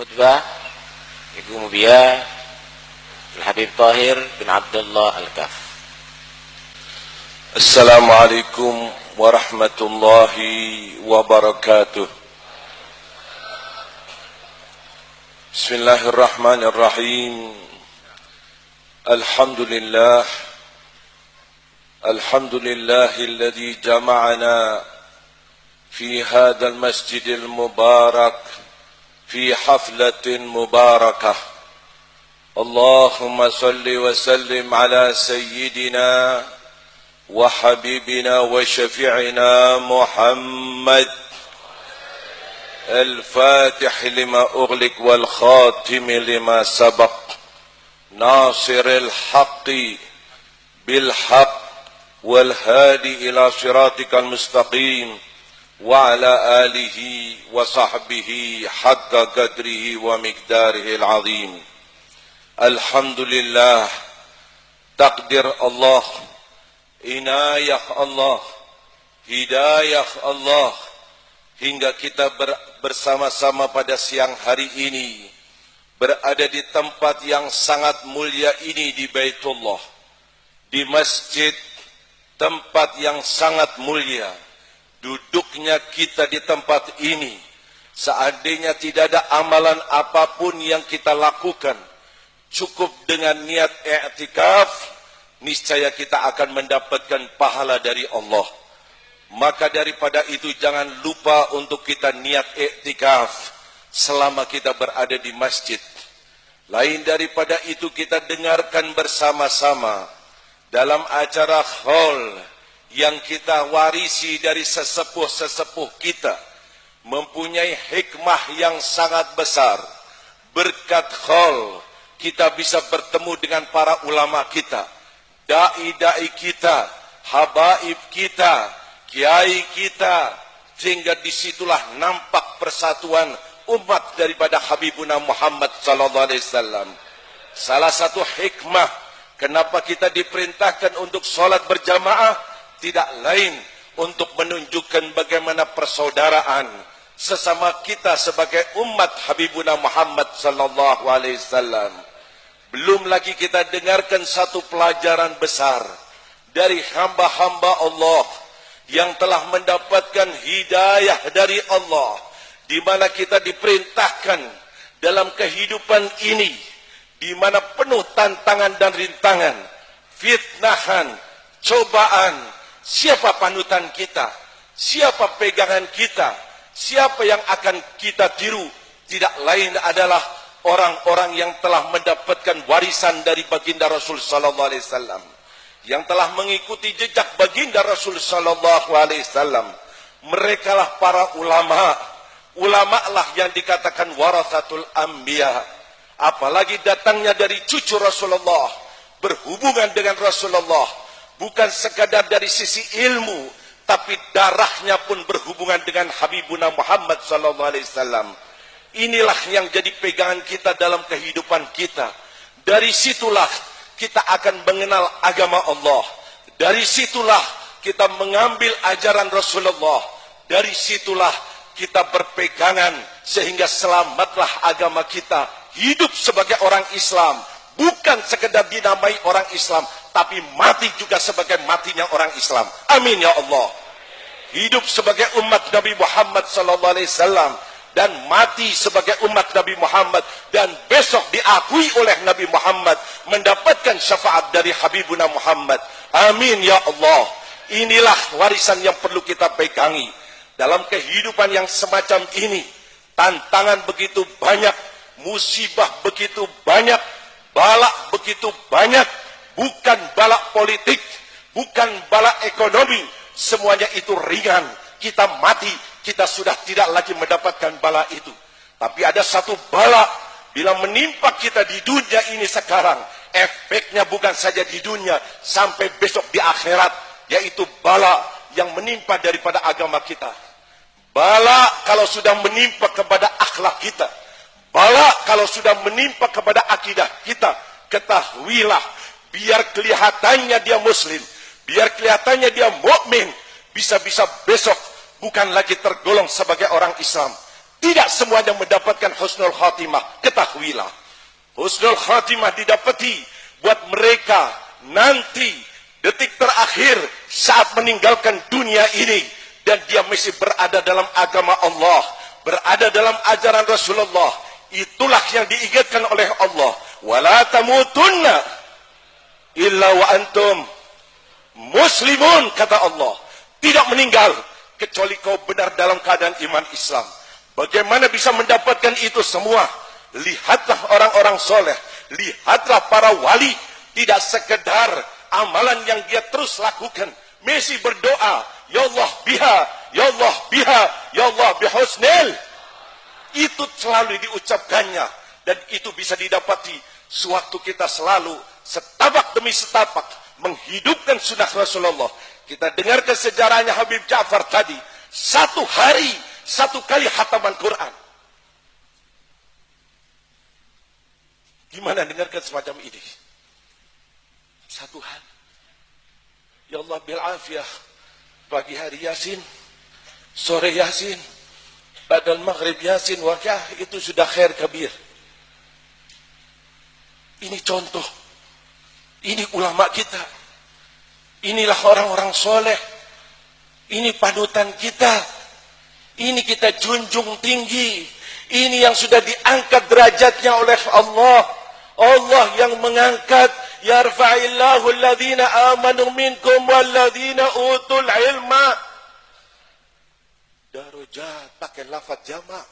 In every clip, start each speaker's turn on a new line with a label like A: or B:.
A: khutbah Ibu Mubiah Habib Tahir bin Abdullah Al-Kaf.
B: Assalamualaikum warahmatullahi wabarakatuh. Bismillahirrahmanirrahim. Alhamdulillah. Alhamdulillahilladzi jama'ana في هذا المسجد المبارك في حفلة مباركة. اللهم صل وسلم على سيدنا وحبيبنا وشفيعنا محمد الفاتح لما أغلق والخاتم لما سبق ناصر الحق بالحق والهادي إلى صراطك المستقيم وعلى آله وصحبه حق قدره ومقداره العظيم. الحمد لله, takdir Allah, inayah Allah, hidayah Allah, hingga kita bersama-sama pada siang hari ini berada di tempat yang sangat mulia ini di Baitullah, di masjid, tempat yang sangat mulia. Duduknya kita di tempat ini, seandainya tidak ada amalan apapun yang kita lakukan, cukup dengan niat i'tikaf, niscaya kita akan mendapatkan pahala dari Allah. Maka daripada itu jangan lupa untuk kita niat i'tikaf selama kita berada di masjid. Lain daripada itu kita dengarkan bersama-sama dalam acara haul yang kita warisi dari sesepuh-sesepuh kita, mempunyai hikmah yang sangat besar. Berkat haul kita bisa bertemu dengan para ulama kita, dai-dai kita, habaib kita, kiai kita, sehingga disitulah nampak persatuan umat daripada Habibuna Muhammad sallallahu alaihi wasallam. Salah satu hikmah kenapa kita diperintahkan untuk sholat berjamaah tidak lain untuk menunjukkan bagaimana persaudaraan sesama kita sebagai umat Habibuna Muhammad sallallahu alaihi wasallam. Belum lagi kita dengarkan satu pelajaran besar dari hamba-hamba Allah yang telah mendapatkan hidayah dari Allah, di mana kita diperintahkan dalam kehidupan ini, di mana penuh tantangan dan rintangan, fitnahan, cobaan. Siapa panutan kita? Siapa pegangan kita? Siapa yang akan kita tiru? Tidak lain adalah orang-orang yang telah mendapatkan warisan dari baginda Rasul sallallahu alaihi wasallam, yang telah mengikuti jejak baginda Rasul sallallahu alaihi wasallam. Merekalah para ulama. Ulama lah yang dikatakan warasatul anbiya. Apalagi datangnya dari cucu Rasulullah, berhubungan dengan Rasulullah. Bukan sekadar dari sisi ilmu, tapi darahnya pun berhubungan dengan Habibuna Muhammad sallallahu alaihi wasallam. Inilah yang jadi pegangan kita dalam kehidupan kita. Dari situlah kita akan mengenal agama Allah. Dari situlah kita mengambil ajaran Rasulullah. Dari situlah kita berpegangan sehingga selamatlah agama kita. Hidup sebagai orang Islam, bukan sekedar dinamai orang Islam, tapi mati juga sebagai matinya orang Islam. Amin ya Allah. Hidup sebagai umat Nabi Muhammad sallallahu alaihi wasallam dan mati sebagai umat Nabi Muhammad, dan besok diakui oleh Nabi Muhammad, mendapatkan syafaat dari Habibuna Muhammad. Amin ya Allah. Inilah warisan yang perlu kita pegangi dalam kehidupan yang semacam ini. Tantangan begitu banyak, musibah begitu banyak, balak begitu banyak. Bukan balak politik, bukan balak ekonomi, semuanya itu ringan. Kita mati, kita sudah tidak lagi mendapatkan bala itu. Tapi ada satu bala, bila menimpa kita di dunia ini sekarang, efeknya bukan saja di dunia, sampai besok di akhirat, yaitu bala yang menimpa daripada agama kita. Bala kalau sudah menimpa kepada akhlak kita, bala kalau sudah menimpa kepada akidah kita, ketahuilah, biar kelihatannya dia muslim, biar kelihatannya dia mukmin, bisa-bisa besok bukan lagi tergolong sebagai orang Islam, Tidak semuanya mendapatkan husnul khatimah. Ketahuilah, husnul khatimah didapati buat mereka nanti detik terakhir saat meninggalkan dunia ini, dan dia masih berada dalam agama Allah, berada dalam ajaran Rasulullah. Itulah yang diingatkan oleh Allah. Wala tamutunna illa wa antum muslimun, kata Allah. Tidak meninggal kecuali kau benar dalam keadaan iman Islam. Bagaimana bisa mendapatkan itu semua? Lihatlah orang-orang soleh, lihatlah para wali. Tidak sekedar amalan yang dia terus lakukan, masih berdoa, ya Allah biha, ya Allah biha, ya Allah bihusnil. Itu selalu diucapkannya, dan itu bisa didapati sewaktu kita selalu setapak demi setapak menghidupkan sunnah Rasulullah. Kita dengarkan sejarahnya Habib Ja'far tadi, satu hari satu kali khataman Quran. Gimana dengarkan semacam ini? Satu hari. Ya Allah bil afiyah. Pagi hari Yasin, sore Yasin, badal maghrib Yasin, wakah, itu sudah khair kabir. Ini contoh. Ini ulama kita. Inilah orang-orang soleh. Ini panutan kita. Ini kita junjung tinggi. Ini yang sudah diangkat derajatnya oleh Allah. Allah yang mengangkat. Yarfa'illahu alladhina amanu minkum walladhina utul ilma. Darajat, pakai lafaz jamak.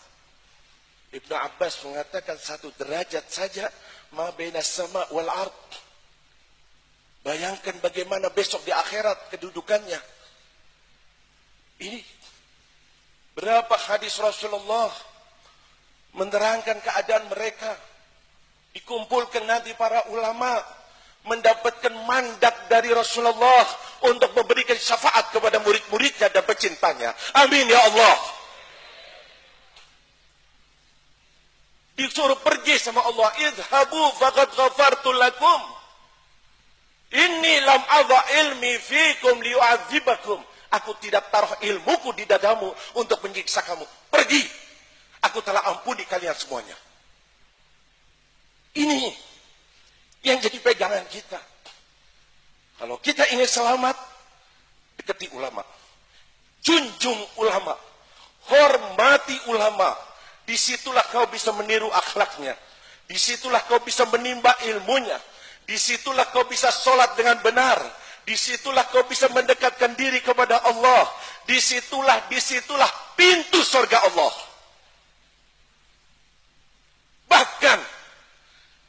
B: Ibnu Abbas mengatakan satu derajat saja. Ma baina sama wal ard. Bayangkan bagaimana besok di akhirat kedudukannya. Ini berapa hadis Rasulullah menerangkan keadaan mereka. Dikumpulkan nanti para ulama, mendapatkan mandat dari Rasulullah untuk memberikan syafaat kepada murid-muridnya dan pecintanya. Amin ya Allah. Disuruh pergi sama Allah. Idhabu faqad ghafartu lakum. Inni lam adha ilmi fikum liyu'adzibakum. Aku tidak taruh ilmuku di dadamu untuk menyiksa kamu. Pergi. Aku telah ampuni kalian semuanya. Ini yang jadi pegangan kita. Kalau kita ingin selamat, dekati ulama. Junjung ulama. Hormati ulama. Disitulah kau bisa meniru akhlaknya. Disitulah kau bisa menimba ilmunya. Disitulah kau bisa sholat dengan benar. Disitulah kau bisa mendekatkan diri kepada Allah. Disitulah pintu surga Allah. Bahkan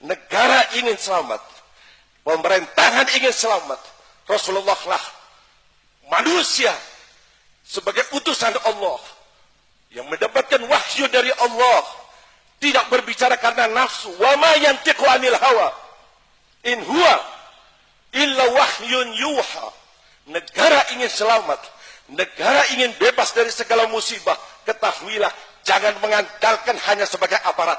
B: negara ingin selamat, pemerintahan ingin selamat, Rasulullah lah manusia sebagai utusan Allah yang mendapatkan wahyu dari Allah, tidak berbicara karena nafsu. Wa ma yantiqu anil hawa in huwa illa wahyun yuha. Negara ingin selamat, negara ingin bebas dari segala musibah. Ketahuilah, jangan mengandalkan hanya sebagai aparat.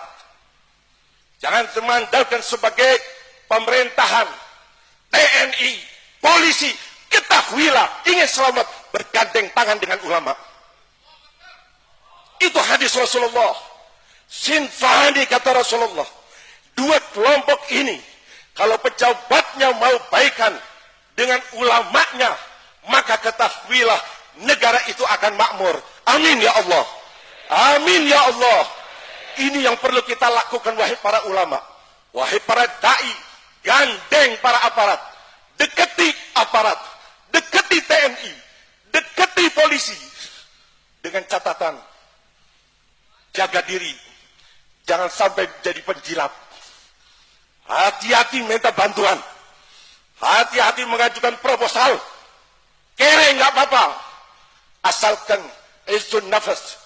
B: Jangan mengandalkan sebagai pemerintahan, TNI, polisi. Ketahuilah, ingin selamat, bergandeng tangan dengan ulama. Itu hadis Rasulullah. Sinfani, kata Rasulullah. Dua kelompok ini, kalau pejabatnya mau baikan dengan ulamanya, maka ketahuilah negara itu akan makmur. Amin ya Allah. Amin ya Allah. Ini yang perlu kita lakukan, wahai para ulama, wahai para dai. Gandeng para aparat, dekati aparat, dekati TNI, dekati polisi, dengan catatan jaga diri, jangan sampai jadi penjilat. Hati-hati minta bantuan, hati-hati mengajukan proposal. Kere nggak apa-apa, asalkan izun nafas,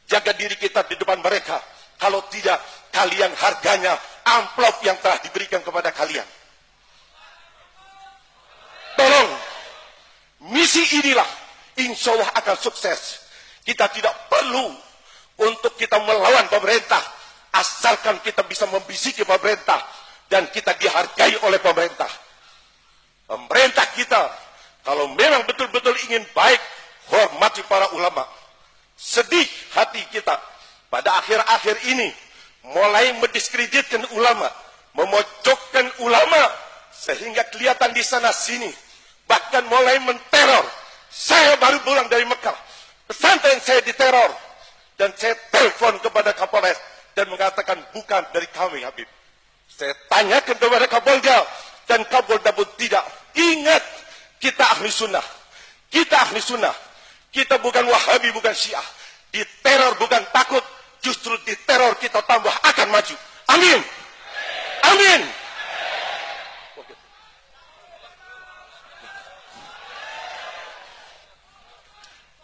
B: jaga diri kita di depan mereka. Kalau tidak, kalian harganya amplop yang telah diberikan kepada kalian. Tolong, misi inilah insya Allah akan sukses. Kita tidak perlu untuk kita melawan pemerintah, asalkan kita bisa membisiki pemerintah dan kita dihargai oleh pemerintah. Pemerintah kita, kalau memang betul-betul ingin baik, hormati para ulama. Sedih hati kita pada akhir-akhir ini mulai mendiskreditkan ulama, memojokkan ulama, sehingga kelihatan di sana sini, bahkan mulai menteror. Saya baru pulang dari Mekah, pesantren saya diteror, dan saya telepon kepada Kapolres dan mengatakan bukan dari kami, Habib. Saya tanyakan kepada Kapolda, dan Kapolda pun tidak. Ingat, kita ahli sunnah, kita ahli sunnah, kita bukan Wahabi, bukan Syiah. Diteror bukan takut, justru diteror kita tambah akan maju. Amin. Amin.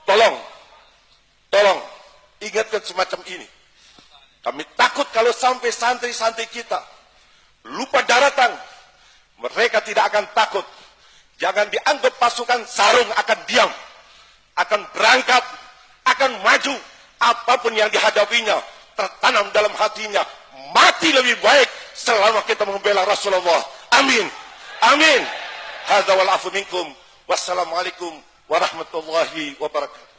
B: Tolong, ingatkan semacam ini. Kami takut kalau sampai santri-santri kita lupa daratan, mereka tidak akan takut. Jangan dianggap pasukan sarung akan diam, akan berangkat, akan maju. Apapun yang dihadapinya, tertanam dalam hatinya, mati lebih baik selama kita membela Rasulullah. Amin. Amin. Hadza wal afu minkum. Wassalamualaikum warahmatullahi wabarakatuh.